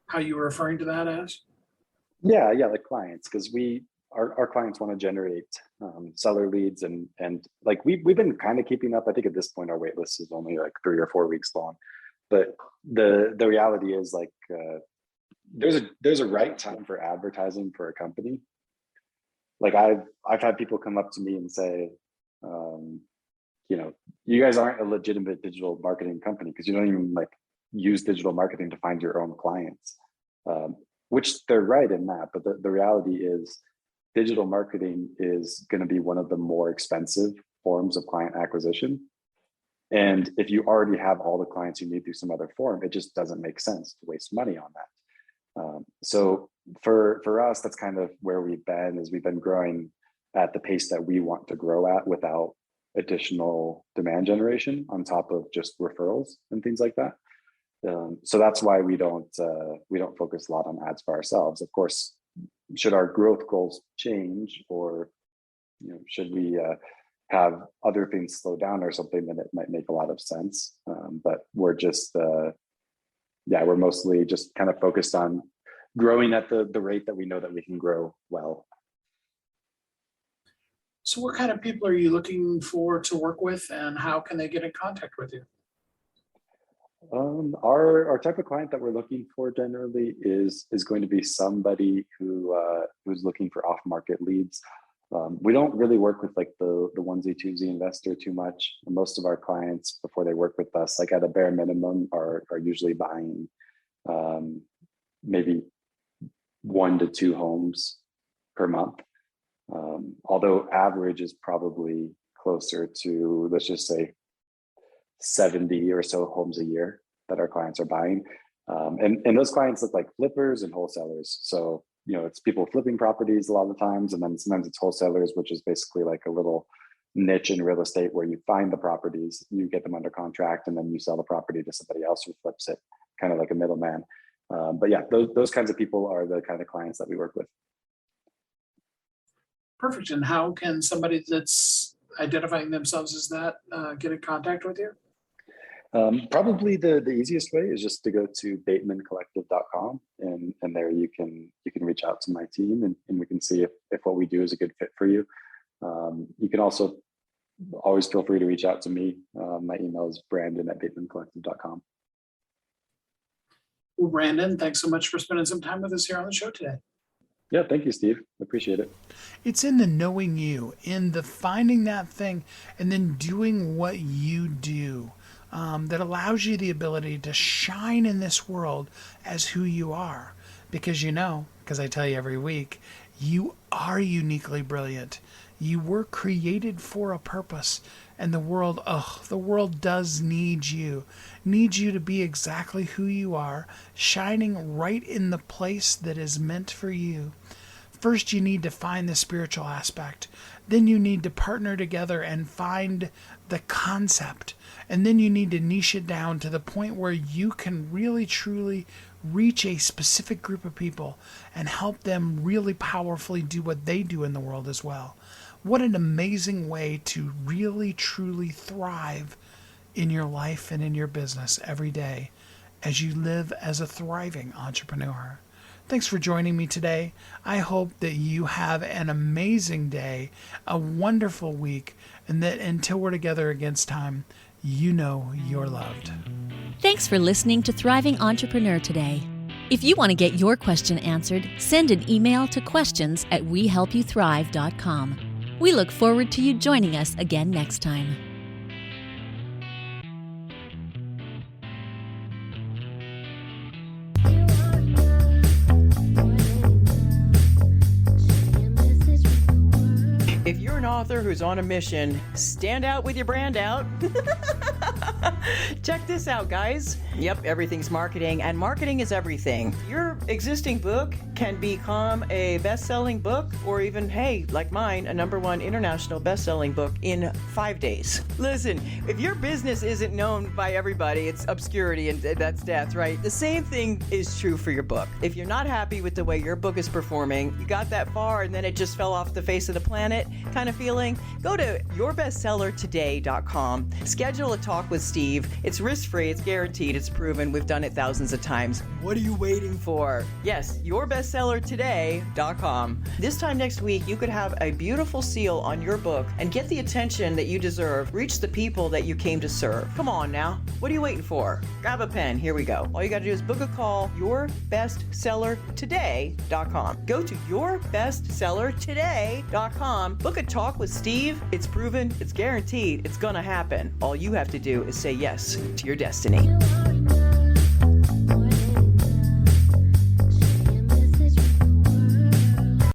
how you were referring to that as? Yeah, like clients, because our clients want to generate seller leads, and like we've been kind of keeping up. I think at this point our wait list is only like 3 or 4 weeks long, but the reality is like there's a right time for advertising for a company. Like I've had people come up to me and say, you guys aren't a legitimate digital marketing company because you don't even like use digital marketing to find your own clients, which they're right in that. But the reality is digital marketing is going to be one of the more expensive forms of client acquisition. And if you already have all the clients you need through some other form, it just doesn't make sense to waste money on that. So for us, that's kind of where we've been growing at the pace that we want to grow at without additional demand generation on top of just referrals and things like that. So that's why we don't focus a lot on ads for ourselves. Of course, should our growth goals change, or should we have other things slow down or something, then it might make a lot of sense. But we're just we're mostly just kind of focused on growing at the rate that we know that we can grow well. So what kind of people are you looking for to work with, and how can they get in contact with you? Our type of client that we're looking for generally is going to be somebody who's looking for off-market leads. We don't really work with like the onesie twosie investor too much. Most of our clients, before they work with us, like at a bare minimum, are usually buying maybe 1 to 2 homes per month. Although average is probably closer to, let's just say, 70 or so homes a year that our clients are buying. And those clients look like flippers and wholesalers. So, it's people flipping properties a lot of the times, and then sometimes it's wholesalers, which is basically like a little niche in real estate where you find the properties, you get them under contract, and then you sell the property to somebody else who flips it, kind of like a middleman. But yeah, those kinds of people are the kind of clients that we work with. Perfect. And how can somebody that's identifying themselves as that get in contact with you? Probably the easiest way is just to go to batemancollective.com, and there you can reach out to my team, and we can see if what we do is a good fit for you. You can also always feel free to reach out to me. My email is brandon@batemancollective.com. Well, Brandon, thanks so much for spending some time with us here on the show today. Yeah, thank you, Steve. Appreciate it. It's in the knowing you, in the finding that thing, and then doing what you do that allows you the ability to shine in this world as who you are. Because because I tell you every week, you are uniquely brilliant. You were created for a purpose, and the world does need you to be exactly who you are, shining right in the place that is meant for you. First, you need to find the spiritual aspect. Then you need to partner together and find the concept. And then you need to niche it down to the point where you can really, truly reach a specific group of people and help them really powerfully do what they do in the world as well. What an amazing way to really, truly thrive in your life and in your business every day as you live as a thriving entrepreneur. Thanks for joining me today. I hope that you have an amazing day, a wonderful week, and that until we're together against time, you're loved. Thanks for listening to Thriving Entrepreneur today. If you want to get your question answered, send an email to questions@wehelpyouthrive.com. We look forward to you joining us again next time. If you're an author who's on a mission, stand out with your brand out. Check this out, guys. Yep, everything's marketing, and marketing is everything. Your existing book can become a best-selling book, or even, hey, like mine, a #1 international best-selling book in 5 days. Listen, if your business isn't known by everybody, it's obscurity and that's death, right? The same thing is true for your book. If you're not happy with the way your book is performing, you got that far and then it just fell off the face of the planet kind of feeling, go to yourbestsellertoday.com. Schedule a talk with Steve. It's risk-free, it's guaranteed, it's proven. We've done it thousands of times. What are you waiting for? Yes, yourbestsellertoday.com. This time next week, you could have a beautiful seal on your book and get the attention that you deserve. Reach the people that you came to serve. Come on now. What are you waiting for? Grab a pen. Here we go. All you got to do is book a call, yourbestsellertoday.com. Go to yourbestsellertoday.com. Book a talk with Steve. It's proven, it's guaranteed, it's going to happen. All you have to do is say yes to your destiny.